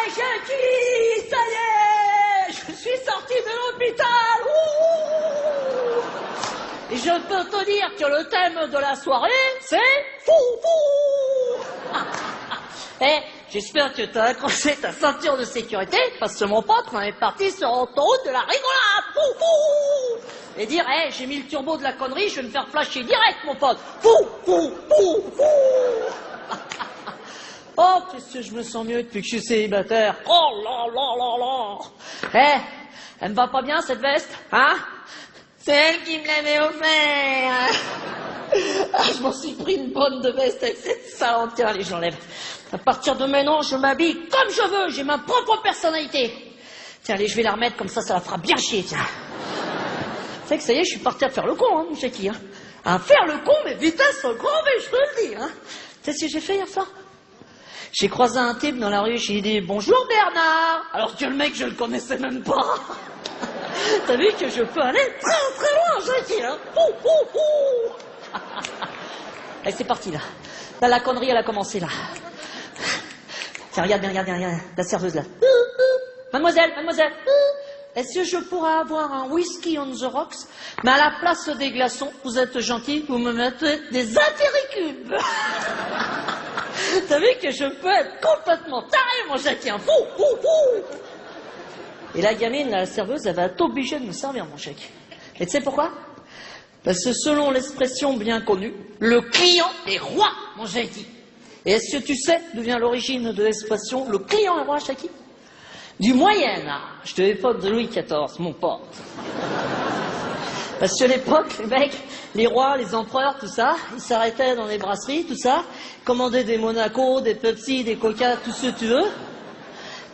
Jackie, ça y est, je suis sorti de l'hôpital. Et je peux te dire que le thème de la soirée, c'est fou. Eh, j'espère que t'as accroché ta ceinture de sécurité, parce que mon pote, on est parti sur l'autoroute de la rigolade. Fou. Et dire, eh, j'ai mis le turbo de la connerie, je vais me faire flasher direct, mon pote. Fou. Oh, qu'est-ce que je me sens mieux depuis que je suis célibataire. Oh là. Eh, elle me va pas bien, cette veste, hein? C'est elle qui me l'avait offert. Ah, je m'en suis pris une bonne de veste avec cette salope. Tiens, allez, j'enlève. À partir de maintenant, je m'habille comme je veux, j'ai ma propre personnalité. Tiens, allez, je vais la remettre, comme ça la fera bien chier, tiens. Tu sais que ça y est, je suis parti à faire le con, hein, mon Jackie, hein. À faire le con, mais vitesse grand V, je te le dis, hein. Tu sais ce que j'ai fait hier soir? J'ai croisé un type dans la rue, j'ai dit « Bonjour Bernard !» Alors que le mec, je le connaissais même pas. T'as vu que je peux aller très loin, Jackie, hein. Allez, c'est parti, là. Là, la connerie, elle a commencé, là. Tiens, regarde bien, la serveuse, là. Mademoiselle, est-ce que je pourrais avoir un whisky on the rocks? Mais à la place des glaçons, vous êtes gentil, vous me mettez des apéricubes. T'as vu que je peux être complètement taré, mon Jackie, hein. Fou. Et la gamine, la serveuse, elle va être obligée de me servir, mon chèque. Et tu sais pourquoi? Parce que selon l'expression bien connue, le client est roi, mon Jackie. Et est-ce que tu sais d'où vient l'origine de l'expression le client est roi, Jackie? Du Moyen Âge, de l'époque de Louis XIV, mon pote. Parce que à l'époque, les mecs, les rois, les empereurs, tout ça, ils s'arrêtaient dans les brasseries, tout ça, commandaient des Monaco, des Pepsi, des Coca, tout ce que tu veux.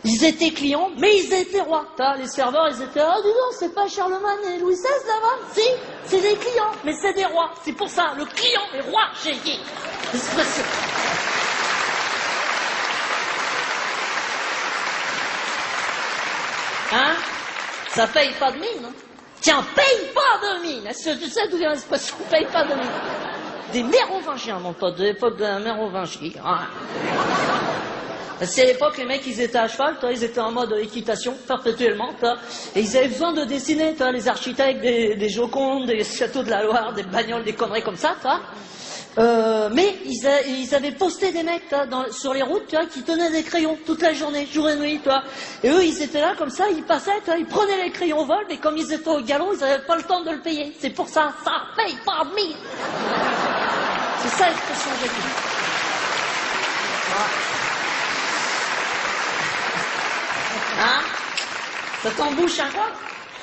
Ils étaient clients, mais ils étaient rois. Les serveurs, ils étaient, dis donc, c'est pas Charlemagne et Louis XVI là-bas? Si, c'est des clients, mais c'est des rois. C'est pour ça, le client est roi, j'ai dit. L'expression. Hein? Ça paye pas de mine, hein? Tiens, paye pas de mine! Est-ce que tu sais d'où vient l'expression paye pas de mine? Des mérovingiens, mon pote, de l'époque de la mérovingie. Hein? C'est à l'époque, les mecs, ils étaient à cheval, ils étaient en mode équitation, perpétuellement, et ils avaient besoin de dessiner, les architectes, des Jocondes, des châteaux de la Loire, des bagnoles, des conneries comme ça, mais ils avaient posté des mecs sur les routes qui tenaient des crayons toute la journée, jour et nuit. Et eux, ils étaient là comme ça, ils passaient, ils prenaient les crayons au vol, mais comme ils étaient au galon, ils n'avaient pas le temps de le payer. C'est pour ça, ça paye pas de mine. C'est ça l'expression que j'ai dit. Hein? Ça t'embouche un coin?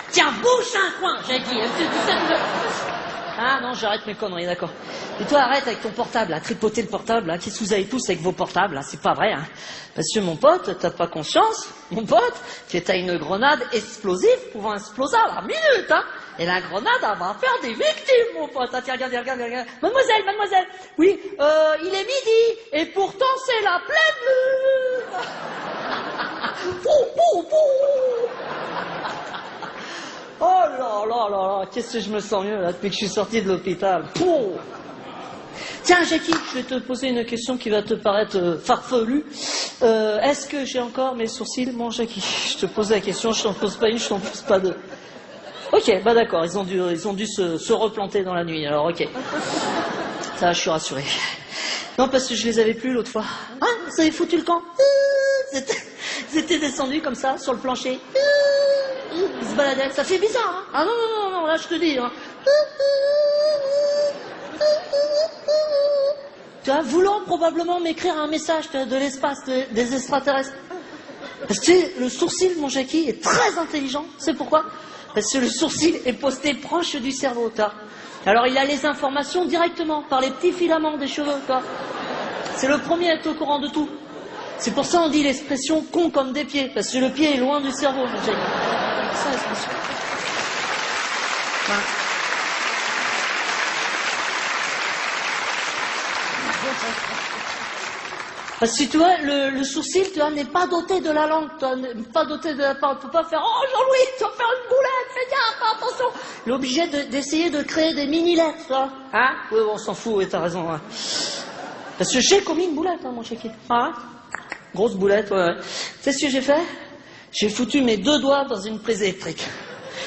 Tiens, bouche un coin, j'ai dit. Ah non, j'arrête mes conneries, d'accord. Et toi, arrête avec ton portable, à tripoter le portable, là. Qu'est-ce que vous avez tous avec vos portables, là? C'est pas vrai, hein. Parce que mon pote, t'as pas conscience, mon pote, que t'as une grenade explosive pouvant exploser à la minute, hein. Et la grenade, elle va faire des victimes, mon pote. Ah, tiens, regarde. Mademoiselle, oui, il est midi, et pourtant c'est la pleine lune. Pou. Oh là, qu'est-ce que je me sens mieux là depuis que je suis sorti de l'hôpital. Pou. Tiens, Jackie, je vais te poser une question qui va te paraître farfelue. Est-ce que j'ai encore mes sourcils, mon Jackie? Je te pose la question, je t'en pose pas une, je t'en pose pas deux. Ok, bah d'accord, ils ont dû se replanter dans la nuit, alors ok. Ça, je suis rassuré. Non, parce que je les avais plus l'autre fois. Hein, vous avez foutu le camp? Ils étaient descendus comme ça, sur le plancher. Ils se baladaient, ça fait bizarre, hein? Ah non, là je te dis, hein. Tu vois, voulant probablement m'écrire un message de l'espace, des extraterrestres. Parce que le sourcil, mon Jackie, est très intelligent. C'est pourquoi? Parce que le sourcil est posté proche du cerveau, Alors il a les informations directement, par les petits filaments des cheveux, C'est le premier à être au courant de tout. C'est pour ça on dit l'expression con comme des pieds, parce que le pied est loin du cerveau, mon Jackie. C'est ça l'expression. Ouais. Parce que tu vois, le sourcil, tu vois, n'est pas doté de la langue, pas doté de la parole. On peut pas faire, oh Jean-Louis, tu vas faire une boulette, fais gaffe, attention. Il est obligé d'essayer de créer des mini-lettres, toi. Hein? Oui, on s'en fout, oui, t'as raison. Hein. Parce que j'ai commis une boulette, hein, mon chéquier. Hein? Grosse boulette, ouais. Tu sais ce que j'ai fait? J'ai foutu mes 2 doigts dans une prise électrique.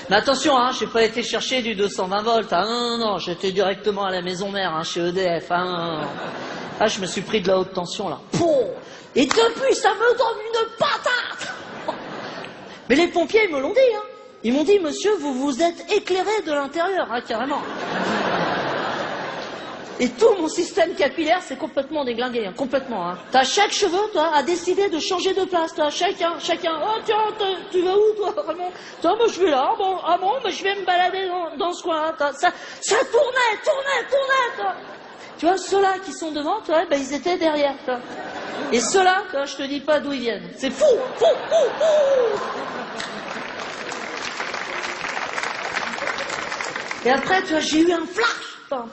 Mais attention, hein, j'ai pas été chercher du 220 volts. Hein, non, j'étais directement à la maison mère, hein, chez EDF. Hein, non. Ah, je me suis pris de la haute tension, là. Pouh. Et depuis, ça me donne une patate. Mais les pompiers, ils me l'ont dit, hein. Ils m'ont dit, monsieur, vous vous êtes éclairé de l'intérieur, hein, carrément. Et tout mon système capillaire s'est complètement déglingué, hein, complètement. Hein. T'as chaque cheveu, toi, a décidé de changer de place, toi, chacun. Oh tiens, tu vas où, toi, Raymond? Toi, moi, je vais là, bon, ah bon, mais je vais me balader dans ce coin-là. Ça tournait, toi. Tu vois, ceux-là qui sont devant, toi, ben, ils étaient derrière, toi. Et ceux-là, toi, je te dis pas d'où ils viennent. C'est fou. Et après, tu vois, j'ai eu un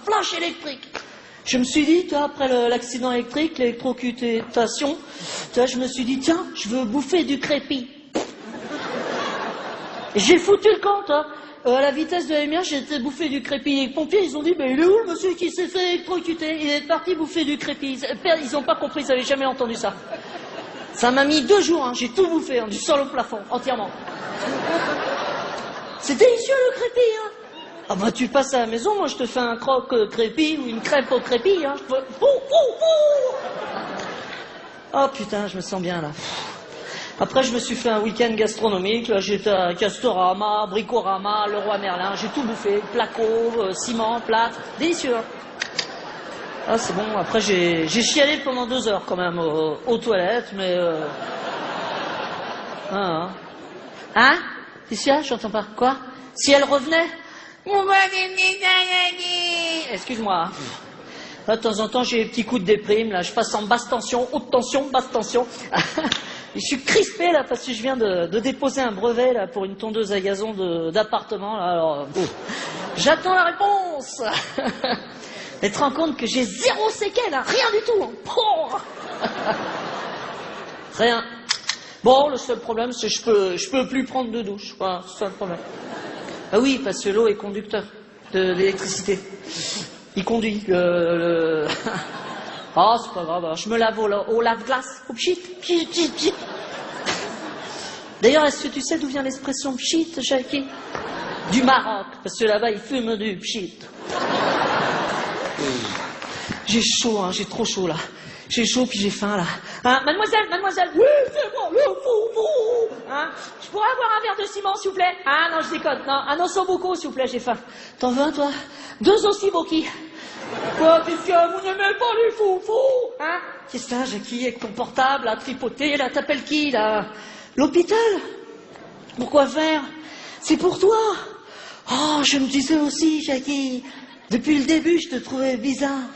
flash électrique. Je me suis dit, tu vois, après l'accident électrique, l'électrocutation, tu vois, je me suis dit, tiens, je veux bouffer du crépi. Et j'ai foutu le camp, toi. À la vitesse de la lumière, j'ai été bouffer du crépi. Et les pompiers, ils ont dit, mais il est où le monsieur qui s'est fait électrocuter? Il est parti bouffer du crépi. Ils n'ont pas compris, ils n'avaient jamais entendu ça. Ça m'a mis 2 jours, hein, j'ai tout bouffé, hein, du sol au plafond, entièrement. C'est délicieux le crépi, hein. Ah bah tu passes à la maison, moi je te fais un croque crépi ou une crêpe au crépi, hein. Oh putain, je me sens bien là. Après je me suis fait un week-end gastronomique, là j'étais à Castorama, Bricorama, Leroy Merlin, j'ai tout bouffé, placo, ciment, plâtre, délicieux. Hein. Ah c'est bon, après j'ai chialé pendant 2 heures quand même aux toilettes, mais Hein? Qu'est-ce qu'il y a? J'entends pas. Quoi? Si elle revenait? Excuse-moi. Là, de temps en temps, j'ai des petits coups de déprime. Là, je passe en basse tension, haute tension, basse tension. Je suis crispé là parce que je viens de déposer un brevet là pour une tondeuse à gazon d'appartement. Alors, j'attends la réponse. Mais tu te rends compte que j'ai 0 séquelles, hein, rien du tout. Hein. Rien. Bon, le seul problème, c'est que je peux plus prendre de douche. Voilà, c'est ça le problème. Ah oui, parce que l'eau est conducteur de l'électricité. Il conduit Ah, c'est pas grave, je me lave au lave-glace, au pchit. D'ailleurs, est-ce que tu sais d'où vient l'expression pchit, Jackie? Du Maroc, parce que là-bas, ils fument du pchit. J'ai chaud, hein, j'ai trop chaud, là. J'ai chaud, puis j'ai faim, là. Hein, mademoiselle. Oui, c'est moi, le fou. Hein, je pourrais avoir un verre de ciment, s'il vous plaît? Ah, non, je déconne. Non, un osso beaucoup, s'il vous plaît, j'ai faim. T'en veux un, toi? 2 aussi boki. Quoi, qu'est-ce que vous n'aimez pas les fous? Hein? Qu'est-ce que t'as, Jackie, avec ton portable, là, tripoté, là, t'appelles qui, là? L'hôpital? Pourquoi faire? C'est pour toi. Oh, je me disais aussi, Jackie. Depuis le début, je te trouvais bizarre.